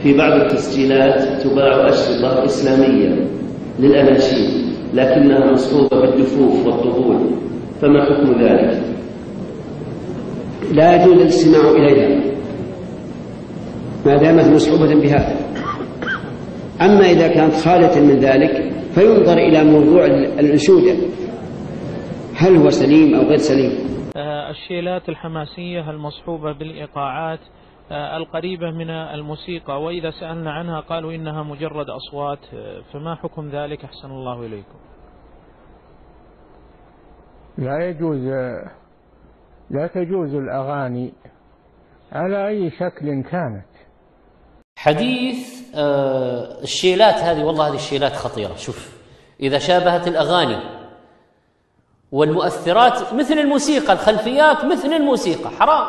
في بعض التسجيلات تباع أشرطة إسلامية للأناشيد لكنها مصحوبة بالدفوف والطبول، فما حكم ذلك؟ لا يجوز الاستماع إليها ما دامت مصحوبة بهذا. أما إذا كانت خالية من ذلك فينظر إلى موضوع الأنشودة، هل هو سليم أو غير سليم. الشيلات الحماسية المصحوبة بالإيقاعات القريبة من الموسيقى، وإذا سألنا عنها قالوا إنها مجرد أصوات، فما حكم ذلك أحسن الله إليكم؟ لا تجوز الأغاني على أي شكل كانت. حديث الشيلات هذه، والله هذه الشيلات خطيرة. شوف، إذا شابهت الأغاني والمؤثرات مثل الموسيقى، الخلفيات مثل الموسيقى، حرام،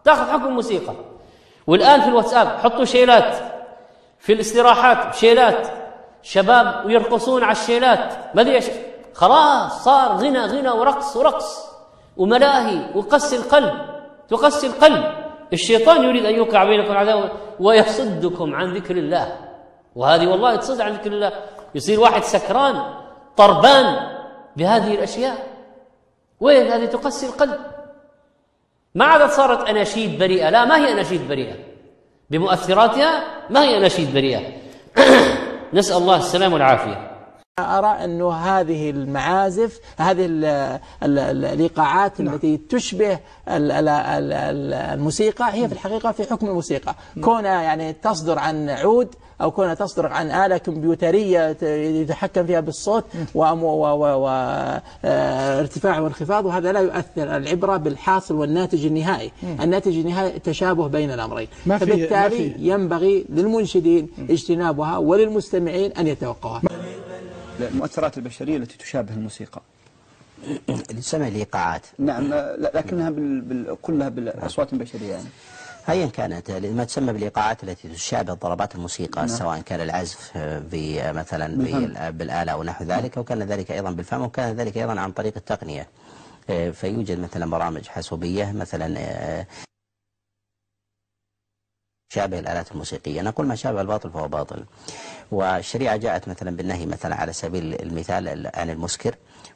تأخذ حكم الموسيقى. والآن في الواتساب حطوا شيلات، في الاستراحات شيلات، شباب ويرقصون على الشيلات، خلاص صار غنى ورقص وملاهي وقسي القلب، تقسي القلب. الشيطان يريد أن يوقع بينكم العداوة ويصدكم عن ذكر الله، وهذه والله تصد عن ذكر الله. يصير واحد سكران طربان بهذه الأشياء، وين هذه؟ تقسي القلب. ما عادت صارت أناشيد بريئة، لا، ما هي أناشيد بريئة بمؤثراتها، ما هي أناشيد بريئة. نسأل الله السلامة والعافية. أرى أنه هذه المعازف، هذه الإيقاعات التي تشبه الموسيقى هي في الحقيقة في حكم الموسيقى، كونها يعني تصدر عن عود أو كونها تصدر عن آلة كمبيوترية يتحكم فيها بالصوت وارتفاع وانخفاض، وهذا لا يؤثر. العبرة بالحاصل والناتج النهائي. الناتج النهائي تشابه بين الأمرين، فبالتالي ينبغي للمنشدين اجتنابها وللمستمعين أن يتوقعوها. المؤثرات البشرية التي تشابه الموسيقى اللي تسمى الإيقاعات، نعم، لكنها كلها بالأصوات البشرية يعني. أيا كانت ما تسمى بالإيقاعات التي تشابه ضربات الموسيقى، نعم. سواء كان العزف مثلا بالآلة أو نحو ذلك، وكان ذلك أيضا بالفم، وكان ذلك أيضا عن طريق التقنية. فيوجد مثلا برامج حاسوبية مثلا شابه الآلات الموسيقية. نقول ما شابه الباطل فهو باطل. والشريعة جاءت مثلا بالنهي مثلا على سبيل المثال عن المسكر،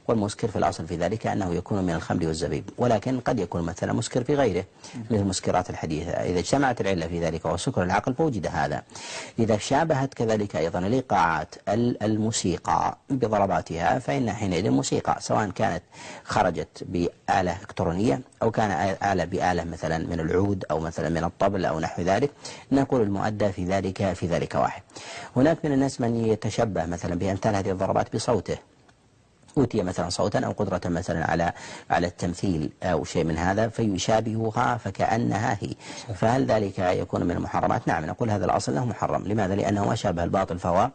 والمسكر في الأصل في ذلك أنه يكون من الخمر والزبيب، ولكن قد يكون مثلا مسكر في غيره مثل المسكرات الحديثة. إذا اجتمعت العلة في ذلك وسكر العقل فوجد هذا. إذا شابهت كذلك أيضا الإيقاعات الموسيقى بضرباتها فإن حينئذ موسيقى، سواء كانت خرجت بآلة إلكترونية أو كان آلة بآلة مثلا من العود أو مثلا من الطبل أو نحو ذلك، نقول المؤدى في ذلك واحد. هناك من الناس من يتشبه مثلا بأمثال هذه الضربات بصوته، أوتي مثلا صوتا أو قدرة مثلا على التمثيل أو شيء من هذا فيشابهها فكأنها هي، فهل ذلك يكون من المحرمات؟ نعم، نقول هذا الأصل أنه محرم. لماذا؟ لأنه ما شابه الباطل فهو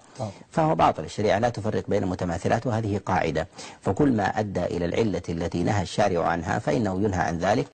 باطل. الشريعة لا تفرق بين المتماثلات، وهذه قاعدة. فكل ما أدى إلى العلة التي نهى الشارع عنها فإنه ينهى عن ذلك.